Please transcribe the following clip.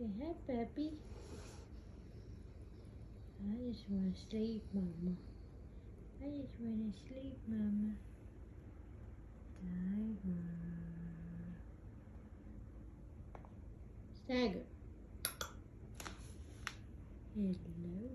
Say hi, puppy. I just want to sleep, Mama. I just want to sleep, Mama. Tiger. Stagger. Hello.